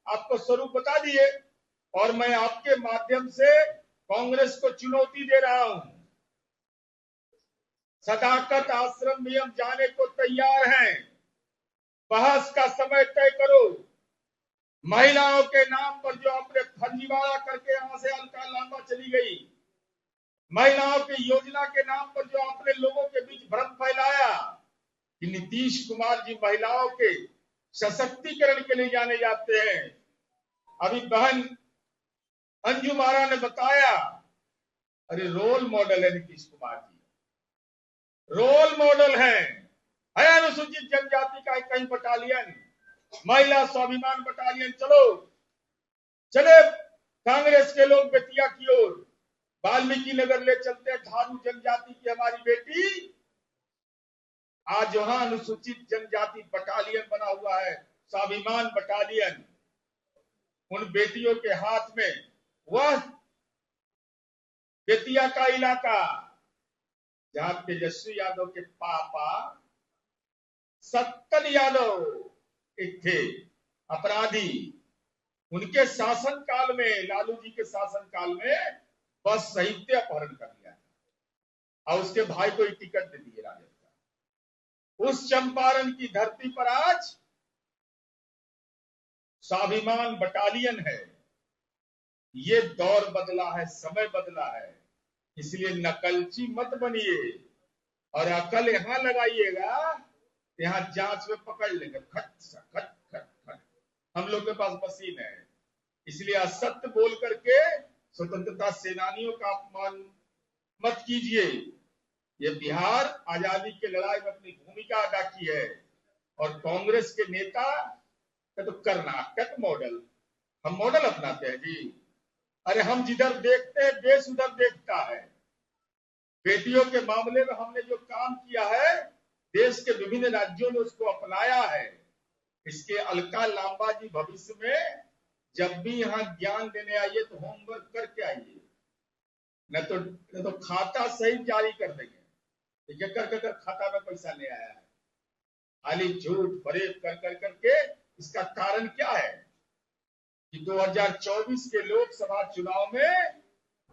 आपको स्वरूप बता दिए और मैं आपके माध्यम से कांग्रेस को चुनौती दे रहा हूं। सदाकत आश्रम में हम जाने को तैयार हैं। बहस का समय तय करो। महिलाओं के नाम पर जो आपने फर्जीवाड़ा करके यहां से अलका लांबा चली गई, महिलाओं की योजना के नाम पर जो आपने लोगों के बीच भ्रम फैलाया कि नीतीश कुमार जी महिलाओं के सशक्तिकरण के लिए जाने जाते हैं। अभी बहन अंजुम आरा ने बताया, अरे रोल मॉडल है नीतीश कुमार जी, रोल मॉडल है अनुसूचित जनजाति का कहीं बटालियन, महिला स्वाभिमान बटालियन। चलो चले कांग्रेस के लोग बेतिया की ओर, वाल्मीकि नगर ले चलते हैं। थारू जनजाति की हमारी बेटी आज वहां अनुसूचित जनजाति बटालियन बना हुआ है, स्वाभिमान बटालियन। उन बेटियों के हाथ में वह बेतिया का इलाका जहां तेजस्वी यादव के पापा सत्तन यादव एक थे अपराधी, उनके शासन काल में, लालू जी के शासन काल में बस साहित्य अपहरण कर लिया था और उसके भाई को टिकट दे दिए राजद का। उस चंपारण की धरती पर आज स्वाभिमान बटालियन है। ये दौर बदला है, समय बदला है, इसलिए नकलची मत बनिए और अकल यहां लगाइएगा, यहां जांच में पकड़ लेंगे खट खट खट खट। हम लोग के पास मशीन है, इसलिए असत्य बोल करके स्वतंत्रता सेनानियों का अपमान मत कीजिए। ये बिहार आजादी की लड़ाई में अपनी भूमिका अदा की है और कांग्रेस के नेता का तो कर्नाटक मॉडल, हम मॉडल अपनाते हैं जी। अरे हम जिधर देखते हैं देश उधर देखता है। बेटियों के मामले में हमने जो काम किया है, देश के विभिन्न राज्यों ने उसको अपनाया है। इसके अलका लांबा जी भविष्य में जब भी यहाँ ज्ञान देने आइए तो होमवर्क करके आइए, न तो खाता सही जारी कर देंगे। कर खाता में पैसा ले आया है, खाली झूठ फरेब कर करके। इसका कारण क्या है कि 2024 के लोकसभा चुनाव में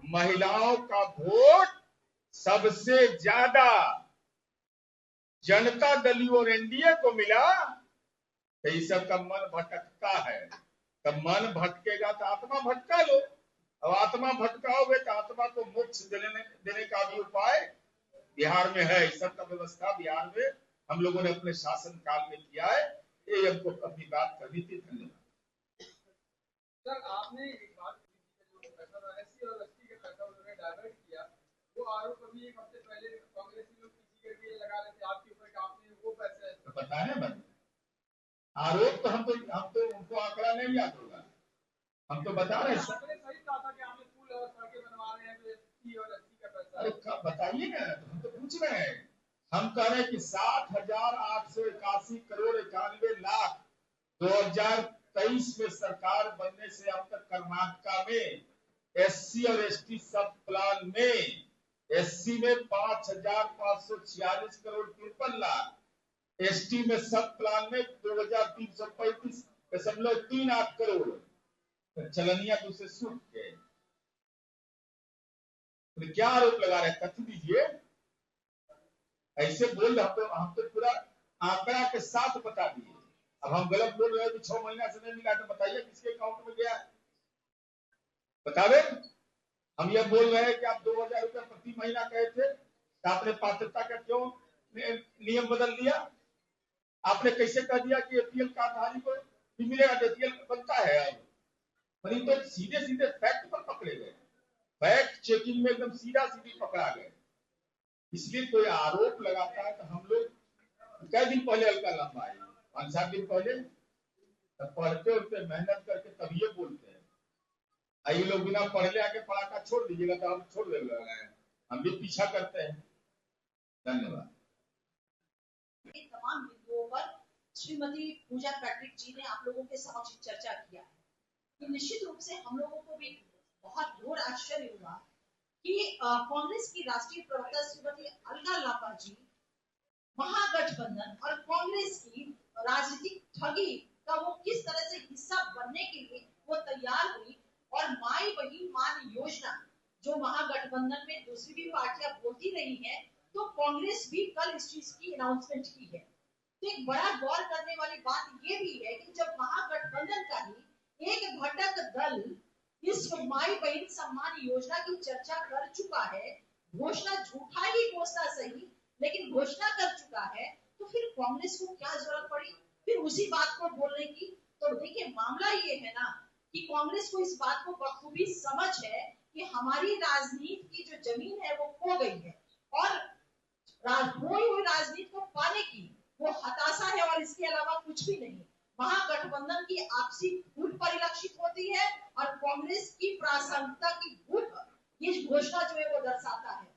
महिलाओं का वोट सबसे ज्यादा जनता दल और एनडीए को मिला। तो इस सबका मन भटकता है, तब मन भटकेगा तो आत्मा भटका लो। अब आत्मा भटकाओगे तो आत्मा को मोक्ष देने का भी उपाय बिहार में है। इस सब का व्यवस्था बिहार में हम लोगों ने अपने शासन काल में किया है। ये हमको अपनी बात करनी थी। धन्यवाद। सर, आपने एक बात एससी और एसटी के पैसा उन्होंने डाइवर्ट किया, वो आरोप अभी एक हफ्ते पहले कांग्रेस के लोग किसी करके लगा रहे थे आपके ऊपर कि आपने वो पैसे तो पता है बंद आरोप तो हम तो उनको आंकड़ा नहीं याद होगा, हम तो बता रहे हैं। आपने सही कहा था कि आपने पुल और सड़कें बनवा रहे हैं, तो एससी और एसटी का पैसा। अरे कब बताइए ना, हम तो पूछ रहे हैं। हम कह रहे हैं कि 60,881 करोड़ 91 लाख 2023 में सरकार बनने से अब तक कर्नाटक में एससी और एसटी सब प्लान में, एससी में 5,546 करोड़ 53 लाख, एसटी में सब प्लान में 2,335.38 करोड़। तो चलनिया दूसरे सूट गए। तो क्या आरोप लगा रहे, तथ्य दीजिए। ऐसे बोल रहे हम तो पूरा आंकड़ा के साथ बता दिए। अब हम गलत बोल रहे हैं कि 6 महीना से नहीं मिला, तो बताइए किसके अकाउंट में गया, बतावे। हम ये बोल रहे हैं कि आप 2,000 रुपए प्रति महीना कहे थे, तो आपने पात्रता का क्यों नियम बदल दिया? आपने कैसे कह दिया कि एपीएल कार्डधारी को भी मिलेगा, एपीएल बनता है अब? पर तो सीधे सीधे फैक्ट पर पकड़े गए, फैक्ट चेकिंग में एकदम सीधा सीधी पकड़ा गए। इसलिए कोई आरोप लगाता है तो हम लोग कई दिन पहले अलका लांबा आई, 5-7 दिन पहले, तब पढ़ते उठते मेहनत करके तब ये बोलते हैं। ये लोग बिना पढ़ले आके पढ़ाका छोड़ दीजिएगा तो हम छोड़ देंगे, हम भी पीछा करते हैं। धन्यवाद। तमाम बिंदुओं पर श्रीमती पूजा पैट्रिक जी ने आप लोगों के समक्ष चर्चा किया है कि निश्चित रूप से हम लोगों को भी बहुत घोर आश्चर्य हुआ कि कांग्रेस की राष्ट्रीय प्रवक्ता श्रीमती अलका लांबा जी महागठबंधन और कांग्रेस की राजनीतिक ठगी का वो किस तरह से हिस्सा बनने के लिए जो महागठबंधन में दूसरी भी पार्टियां बोलती रही हैं, तो कांग्रेस भी कल इस चीज की अनाउंसमेंट की है। तो एक बड़ा गौर करने वाली बात ये भी है कि जब महागठबंधन का ही एक घटक दल इस माई बहन सम्मान योजना की चर्चा कर चुका है, घोषणा झूठा ही घोषणा सही, लेकिन घोषणा कर चुका है, तो फिर कांग्रेस को क्या जरूरत पड़ी फिर उसी बात को बोलने की। तो देखिए मामला ये है ना कि कांग्रेस को इस बात को बखूबी समझ है कि हमारी राजनीति की जो जमीन है वो खो गई है और खोई हुई राजनीति को पाने की वो हताशा है और इसके अलावा कुछ भी नहीं। महागठबंधन की आपसी फूट परिलक्षित होती है और कांग्रेस की प्रासंगिकता की भूख ये घोषणा जो है वो दर्शाता है।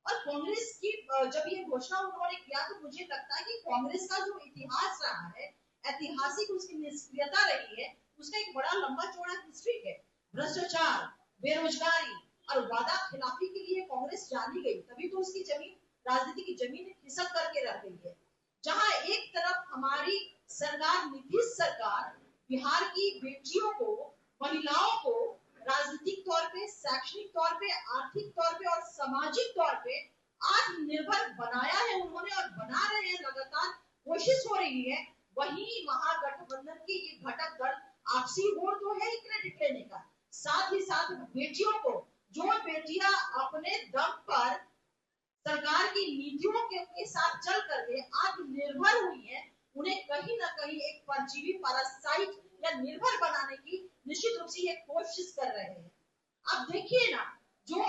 और कांग्रेस की जब ये घोषणा उन्होंने किया तो मुझे लगता है कि कांग्रेस का जो इतिहास रहा है, ऐतिहासिक उसकी निष्क्रियता रही है, उसका एक बड़ा लंबा चौड़ा हिस्ट्री है। भ्रष्टाचार, बेरोजगारी और वादा खिलाफी के लिए कांग्रेस जानी गई, तभी तो उसकी जमीन राजनीति की जमीन खिसक करके रह गई है। जहां एक तरफ हमारी सरकार, नीतीश सरकार, बिहार की बेटियों को, महिलाओं को राजनीतिक तौर पे, शैक्षणिक तौर पे, आर्थिक तौर पे और सामाजिक तौर पे आत्मनिर्भर बनाया है उन्होंने और बना रहे हैं, लगातार कोशिश हो रही है। वही महागठबंधन की ये घटक दल आपसी होड़ तो है क्रेडिट लेने का, साथ ही साथ बेटियों को, जो बेटियां अपने दम पर सरकार की नीतियों के साथ चल करके आत्मनिर्भर हुई है, उन्हें कहीं ना कहीं एक परजीवी पैरासाइट या निर्भर बनाने की निश्चित रूप से ये कोशिश कर रहे हैं। अब देखिए ना जो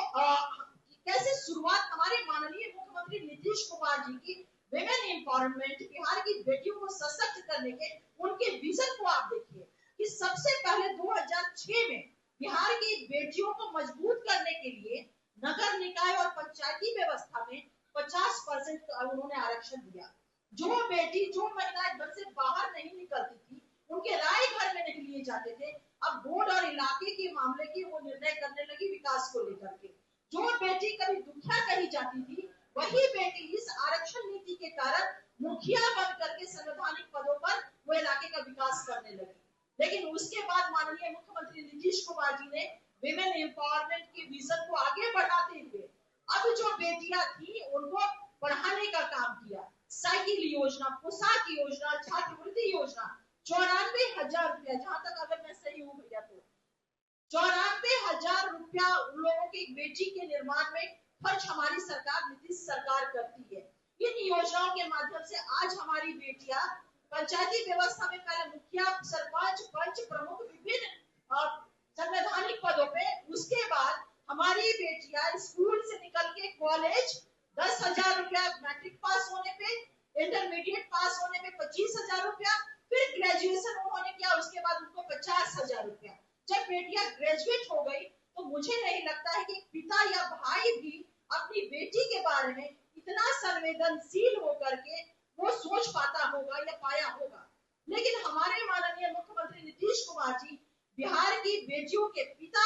कैसे शुरुआत हमारे माननीय मुख्यमंत्री नीतीश कुमार जी की विमेन एम्पावरमेंट, बिहार की बेटियों को सशक्त करने के उनके विजन को आप देखिए कि सबसे पहले 2006 में बिहार की बेटियों को मजबूत करने के लिए नगर निकाय और पंचायती व्यवस्था में 50% उन्होंने आरक्षण दिया। जो बेटी, जो महिलाएं घर से बाहर नहीं निकलती थी, उनके राय घर में नहीं लिए जाते थे, अब बोर्ड और इलाके के मामले की वो निर्णय करने लगी विकास को लेकर के। जो बेटी कभी दुखिया कही जाती थी, वही बेटी इस आरक्षण नीति के कारण मुखिया बन करके संवैधानिक पदों पर वो इलाके का विकास करने लगी। लेकिन उसके बाद माननीय मुख्यमंत्री नीतीश कुमार जी ने विमेन एम्पावरमेंट के विजन को आगे बढ़ाते हुए अब जो बेटियां थी उनको पढ़ाने का काम किया। साइकिल योजना, पोशाक योजना, छात्रवृत्ति योजना, 94,000 रुपया, जहां तक अगर मैं सही हूँ भैया तो 94,000 रुपया उन लोगों की बेटी के निर्माण में खर्च हमारी सरकार, नीतीश सरकार करती है। इन योजनाओं के माध्यम से आज हमारी बेटियां पंचायती व्यवस्था में पहले मुखिया, सरपंच, पंच, प्रमुख, विभिन्न संवैधानिक पदों पे, उसके बाद हमारी बेटियां स्कूल से निकल के कॉलेज 10,000 रुपया, मैट्रिक पास होने पे, इंटरमीडिएट पास होने पे 25,000 रुपया, फिर ग्रेजुएशन उन्होंने किया उसके बाद उनको 50,000 रुपया। जब बेटियां ग्रेजुएट हो गई तो मुझे नहीं लगता है कि पिता या भाई भी अपनी बेटी के बारे में इतना संवेदनशील होकर के वो सोच पाता होगा या पाया होगा। लेकिन हमारे माननीय मुख्यमंत्री नीतीश कुमार जी बिहार की बेटियों के पिता